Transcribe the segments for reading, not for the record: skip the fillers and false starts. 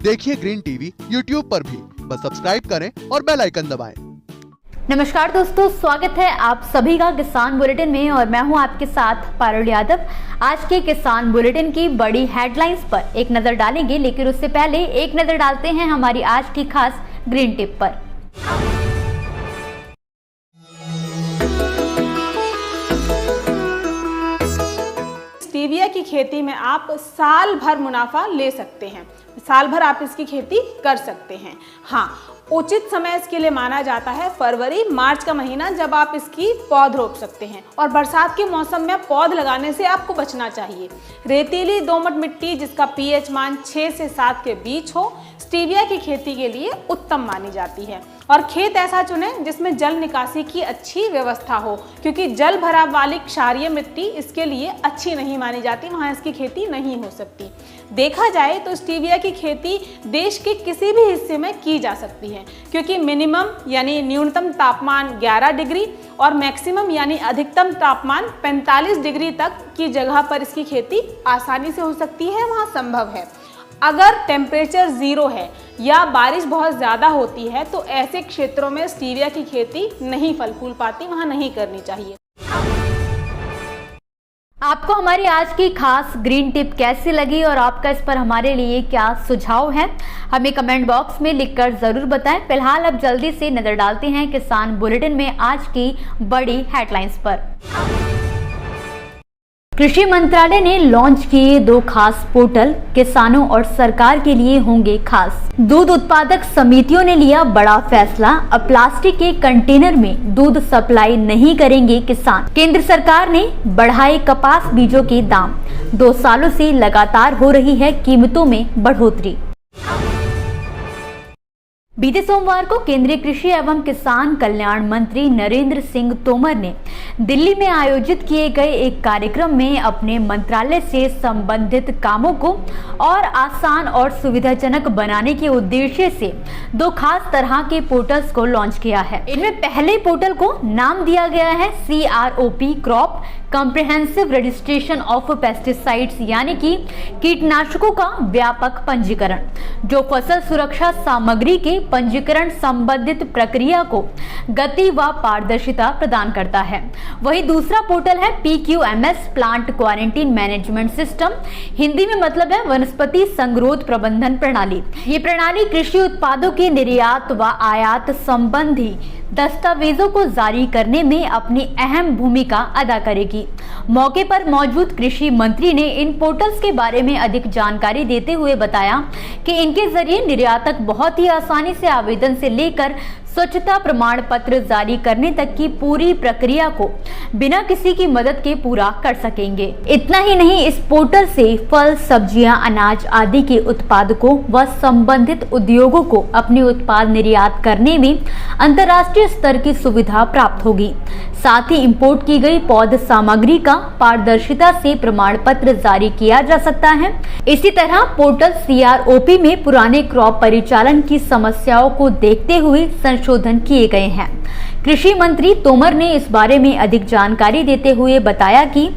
देखिए green TV YouTube पर भी, बस सब्सक्राइब करें और बेल आइकन दबाएं। नमस्कार दोस्तों, स्वागत है आप सभी का किसान बुलेटिन में और मैं हूं आपके साथ पारुल यादव। आज के किसान बुलेटिन की बड़ी हेडलाइंस पर एक नजर डालेंगे, लेकिन उससे पहले एक नजर डालते हैं हमारी आज की खास ग्रीन टिप पर। स्टीविया की खेती में आप साल भर मुनाफा ले सकते हैं, साल भर आप इसकी खेती कर सकते हैं। हाँ, उचित समय इसके लिए माना जाता है फरवरी मार्च का महीना, जब आप इसकी पौध रोप सकते हैं। और बरसात के मौसम में पौध लगाने से आपको बचना चाहिए। रेतीली दोमट मिट्टी जिसका पीएच मान 6 से 7 के बीच हो, स्टीविया की खेती के लिए उत्तम मानी जाती है। और खेत ऐसा चुनें जिसमें जल निकासी की अच्छी व्यवस्था हो, क्योंकि जल भराव वाली क्षारीय मिट्टी इसके लिए अच्छी नहीं मानी जाती, वहाँ इसकी खेती नहीं हो सकती। देखा जाए तो स्टीविया की खेती देश के किसी भी हिस्से में की जा सकती है, क्योंकि मिनिमम यानी न्यूनतम तापमान 11 डिग्री और मैक्सिमम यानी अधिकतम तापमान 45 डिग्री तक की जगह पर इसकी खेती आसानी से हो सकती है, वहाँ संभव है। अगर टेम्परेचर 0 है या बारिश बहुत ज़्यादा होती है तो ऐसे क्षेत्रों में स्टीविया की खेती नहीं फल फूल पाती, वहाँ नहीं करनी चाहिए। आपको हमारी आज की खास ग्रीन टिप कैसी लगी और आपका इस पर हमारे लिए क्या सुझाव है, हमें कमेंट बॉक्स में लिखकर जरूर बताएं। फिलहाल अब जल्दी से नजर डालते हैं किसान बुलेटिन में आज की बड़ी हेडलाइंस पर। कृषि मंत्रालय ने लॉन्च किए 2 खास पोर्टल, किसानों और सरकार के लिए होंगे खास। दूध उत्पादक समितियों ने लिया बड़ा फैसला, अब प्लास्टिक के कंटेनर में दूध सप्लाई नहीं करेंगे किसान। केंद्र सरकार ने बढ़ाए कपास बीजों के दाम, 2 सालों से लगातार हो रही है कीमतों में बढ़ोतरी। बीते सोमवार को केंद्रीय कृषि एवं किसान कल्याण मंत्री नरेंद्र सिंह तोमर ने दिल्ली में आयोजित किए गए एक कार्यक्रम में अपने मंत्रालय से संबंधित कामों को और आसान और सुविधाजनक बनाने के उद्देश्य से 2 खास तरह के पोर्टल्स को लॉन्च किया है। इनमें पहले पोर्टल को नाम दिया गया है CROP, crop comprehensive registration of pesticides, यानी कि कीटनाशकों का व्यापक पंजीकरण, जो फसल सुरक्षा सामग्री के पंजीकरण संबंधित प्रक्रिया को गति व पारदर्शिता प्रदान करता है। वहीं दूसरा पोर्टल है PQMS, plant quarantine management system, Hindi में मतलब है वनस्पति संगरोध प्रबंधन प्रणाली। ये प्रणाली कृषि उत्पादों के निर्यात व आयात संबंधी दस्तावेजों को जारी करने में अपनी अहम भूमिका अदा करेगी। मौके पर मौजूद कृषि मंत्री ने इन पोर्टल्स के बारे में अधिक जानकारी देते हुए बताया कि इनके जरिए निर्यातक बहुत ही आसानी से आवेदन से लेकर स्वच्छता प्रमाण पत्र जारी करने तक की पूरी प्रक्रिया को बिना किसी की मदद के पूरा कर सकेंगे। इतना ही नहीं, इस पोर्टल से फल, सब्जियां, अनाज आदि के उत्पादकों व संबंधित उद्योगों को अपने उत्पाद निर्यात करने में अंतर्राष्ट्रीय स्तर की सुविधा प्राप्त होगी। साथ ही इंपोर्ट की गई पौध सामग्री का पारदर्शिता से प्रमाण पत्र जारी किया जा सकता है। इसी तरह पोर्टल CROP में पुराने क्रॉप परिचालन की समस्याओं को देखते हुए संशोधन किए गए हैं। कृषि मंत्री तोमर ने इस बारे में अधिक जानकारी देते हुए बताया कि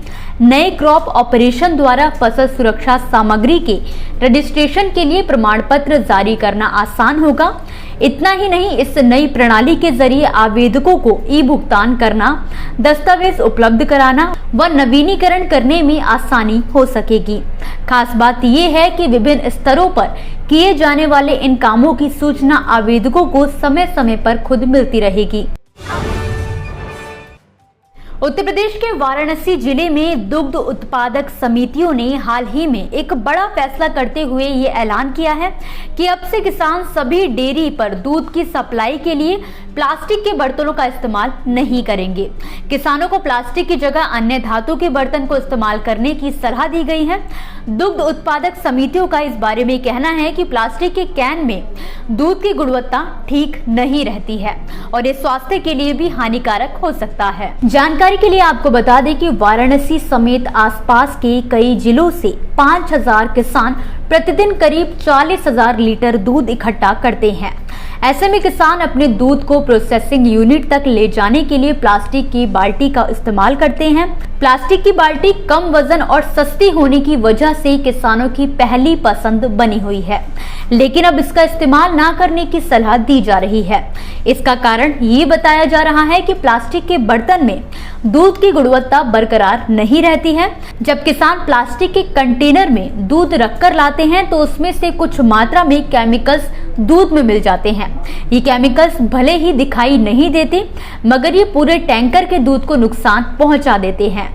नए क्रॉप ऑपरेशन द्वारा फसल सुरक्षा सामग्री के रजिस्ट्रेशन के लिए प्रमाण पत्र जारी करना आसान होगा। इतना ही नहीं, इस नई प्रणाली के जरिए आवेदकों को ई-भुगतान करना, दस्तावेज उपलब्ध कराना व नवीनीकरण करने में आसानी हो सकेगी। खास बात यह है कि विभिन्न स्तरों पर किए जाने वाले इन कामों की सूचना आवेदकों को समय समय पर खुद मिलती रहेगी। उत्तर प्रदेश के वाराणसी जिले में दुग्ध उत्पादक समितियों ने हाल ही में एक बड़ा फैसला करते हुए ये ऐलान किया है कि अब से किसान सभी डेयरी पर दूध की सप्लाई के लिए प्लास्टिक के बर्तनों का इस्तेमाल नहीं करेंगे। किसानों को प्लास्टिक की जगह अन्य धातु के बर्तन को इस्तेमाल करने की सलाह दी गई है। दुग्ध उत्पादक समितियों का इस बारे में कहना है कि प्लास्टिक के कैन में दूध की गुणवत्ता ठीक नहीं रहती है और ये स्वास्थ्य के लिए भी हानिकारक हो सकता है। जानकारी के लिए आपको बता दें कि वाराणसी समेत आसपास के कई जिलों से 5000 किसान प्रतिदिन करीब 40,000 लीटर दूध इकट्ठा करते हैं। ऐसे में किसान अपने दूध को प्रोसेसिंग यूनिट तक ले जाने के लिए प्लास्टिक की बाल्टी का इस्तेमाल करते हैं। प्लास्टिक की बाल्टी कम वजन और सस्ती होने की वजह से किसानों की पहली पसंद बनी हुई है, लेकिन अब इसका इस्तेमाल ना करने की सलाह दी जा रही है। इसका कारण ये बताया जा रहा है कि प्लास्टिक के बर्तन में दूध की गुणवत्ता बरकरार नहीं रहती है। जब किसान प्लास्टिक के कंटेनर में दूध रखकर लाते हैं तो उसमें से कुछ मात्रा में केमिकल्स दूध में मिल जाते हैं। ये केमिकल्स भले ही दिखाई नहीं देते, मगर ये पूरे टैंकर के दूध को नुकसान पहुंचा देते हैं।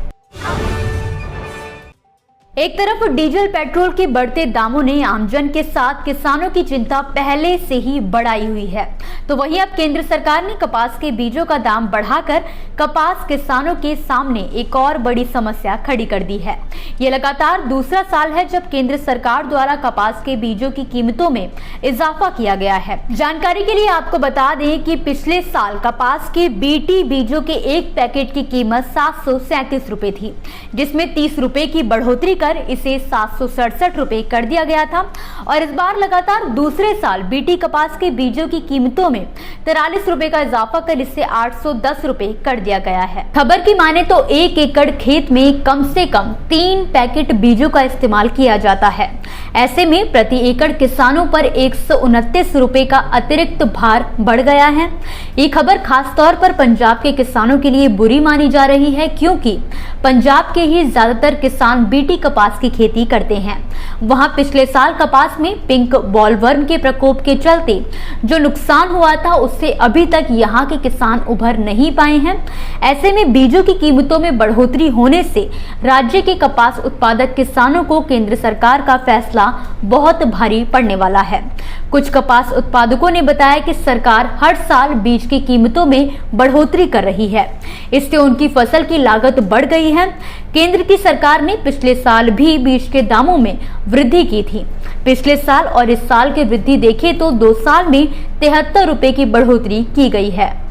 एक तरफ डीजल पेट्रोल के बढ़ते दामों ने आमजन के साथ किसानों की चिंता पहले से ही बढ़ाई हुई है, तो वहीं अब केंद्र सरकार ने कपास के बीजों का दाम बढ़ाकर कपास किसानों के सामने एक और बड़ी समस्या खड़ी कर दी है। ये लगातार दूसरा साल है जब केंद्र सरकार द्वारा कपास के बीजों की कीमतों में इजाफा किया गया है। जानकारी के लिए आपको बता दें कि पिछले साल कपास के बीटी बीजों के एक पैकेट की कीमत 737 रुपए थी, जिसमें 30 रुपए की बढ़ोतरी इसे 767 रुपए कर दिया गया था। और इस बार लगातार दूसरे साल बीटी कपास के बीजों की कीमतों में 43 रुपए का इजाफा कर इसे 810 रुपए कर दिया गया है। खबर की माने तो 1 एकड़ खेत में कम से कम 3 पैकेट बीजों का इस्तेमाल किया जाता है। ऐसे में प्रति एकड़ किसानों पर 129 रुपए का अतिरिक्त भार बढ़ गया है। ये खबर खास तौर पर पंजाब के किसानों के लिए बुरी मानी जा रही है, क्योंकि पंजाब के ही ज्यादातर किसान बीटी कपास की खेती करते हैं। वहां पिछले साल कपास में पिंक बॉलवर्म के प्रकोप के चलते जो नुकसान हुआ था, उससे अभी तक यहां के किसान उभर नहीं पाए हैं। ऐसे में बीजों की कीमतों में बढ़ोतरी होने से राज्य के कपास उत्पादक किसानों को केंद्र सरकार का फैसला बहुत भारी पड़ने वाला है। कुछ कपास उत्पादकों ने बताया कि सरकार हर साल बीज की कीमतों में बढ़ोतरी कर रही है, इससे उनकी फसल की लागत बढ़ गई है। केंद्र की सरकार ने पिछले साल भी बीज के दामों में वृद्धि की थी। पिछले साल और इस साल की वृद्धि देखें तो 2 साल में 73 रुपए की बढ़ोतरी की गई है।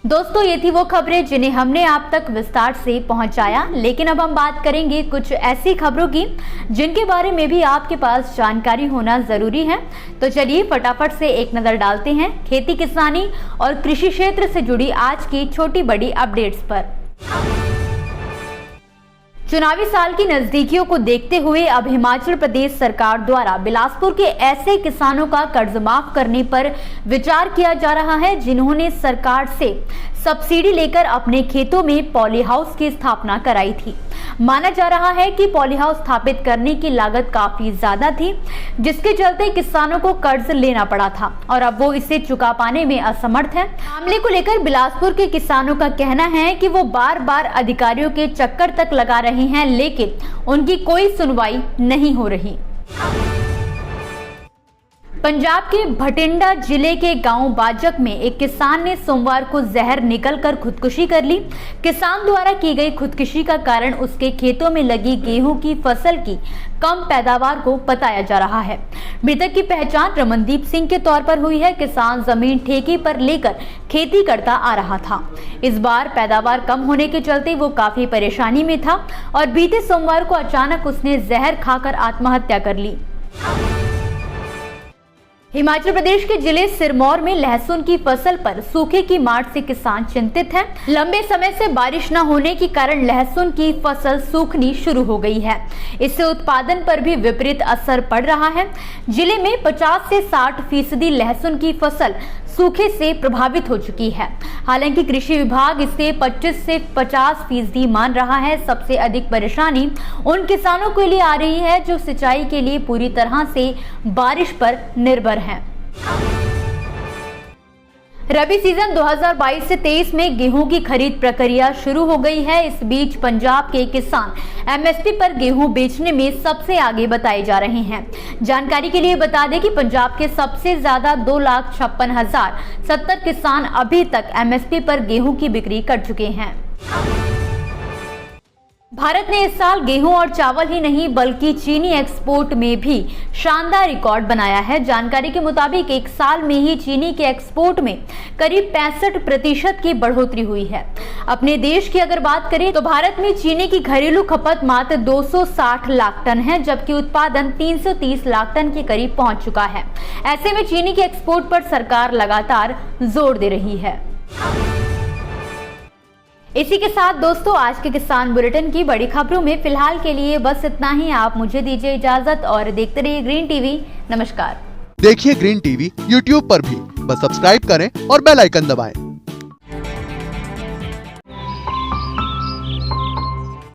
दोस्तों, ये थी वो खबरें जिन्हें हमने आप तक विस्तार से पहुंचाया, लेकिन अब हम बात करेंगे कुछ ऐसी खबरों की जिनके बारे में भी आपके पास जानकारी होना जरूरी है। तो चलिए फटाफट से एक नजर डालते हैं खेती किसानी और कृषि क्षेत्र से जुड़ी आज की छोटी बड़ी अपडेट्स पर। चुनावी साल की नजदीकियों को देखते हुए अब हिमाचल प्रदेश सरकार द्वारा बिलासपुर के ऐसे किसानों का कर्ज माफ करने पर विचार किया जा रहा है जिन्होंने सरकार से सब्सिडी लेकर अपने खेतों में पॉली हाउस की स्थापना कराई थी। माना जा रहा है कि पॉली हाउस स्थापित करने की लागत काफी ज्यादा थी, जिसके चलते किसानों को कर्ज लेना पड़ा था और अब वो इसे चुका पाने में असमर्थ है। मामले को लेकर बिलासपुर के किसानों का कहना है कि वो बार बार अधिकारियों के चक्कर तक लगा रहे हैं, लेकिन उनकी कोई सुनवाई नहीं हो रही। पंजाब के भटिंडा जिले के गांव बाजक में एक किसान ने सोमवार को जहर निकलकर खुदकुशी कर ली। किसान द्वारा की गई खुदकुशी का कारण उसके खेतों में लगी गेहूं की फसल की कम पैदावार को बताया जा रहा है। मृतक की पहचान रमनदीप सिंह के तौर पर हुई है। किसान जमीन ठेके पर लेकर खेती करता आ रहा था। इस बार पैदावार कम होने के चलते वो काफी परेशानी में था और बीते सोमवार को अचानक उसने जहर खाकर आत्महत्या कर ली। हिमाचल प्रदेश के जिले सिरमौर में लहसुन की फसल पर सूखे की मार से किसान चिंतित हैं। लंबे समय से बारिश न होने के कारण लहसुन की फसल सूखनी शुरू हो गई है। इससे उत्पादन पर भी विपरीत असर पड़ रहा है। जिले में 50 से 60% लहसुन की फसल सूखे से प्रभावित हो चुकी है। हालांकि कृषि विभाग इसे 25 से 50% मान रहा है। सबसे अधिक परेशानी उन किसानों के लिए आ रही है जो सिंचाई के लिए पूरी तरह से बारिश पर निर्भर हैं। रबी सीजन 2022 से 23 में गेहूं की खरीद प्रक्रिया शुरू हो गई है। इस बीच पंजाब के किसान एमएसपी पर गेहूं बेचने में सबसे आगे बताए जा रहे हैं। जानकारी के लिए बता दें कि पंजाब के सबसे ज्यादा 2,56,070 किसान अभी तक एमएसपी पर गेहूं की बिक्री कर चुके हैं। भारत ने इस साल गेहूं और चावल ही नहीं बल्कि चीनी एक्सपोर्ट में भी शानदार रिकॉर्ड बनाया है। जानकारी के मुताबिक एक साल में ही चीनी के एक्सपोर्ट में करीब 65% की बढ़ोतरी हुई है। अपने देश की अगर बात करें तो भारत में चीनी की घरेलू खपत मात्र 260 लाख टन है, जबकि उत्पादन 330 लाख टन के करीब पहुंच चुका है। ऐसे में चीनी के एक्सपोर्ट पर सरकार लगातार जोर दे रही है। इसी के साथ दोस्तों आज के किसान बुलेटिन की बड़ी खबरों में फिलहाल के लिए बस इतना ही। आप मुझे दीजिए इजाजत और देखते रहिए ग्रीन टीवी। नमस्कार। देखिए ग्रीन टीवी यूट्यूब पर भी, बस सब्सक्राइब करें और बेल आइकन दबाएं।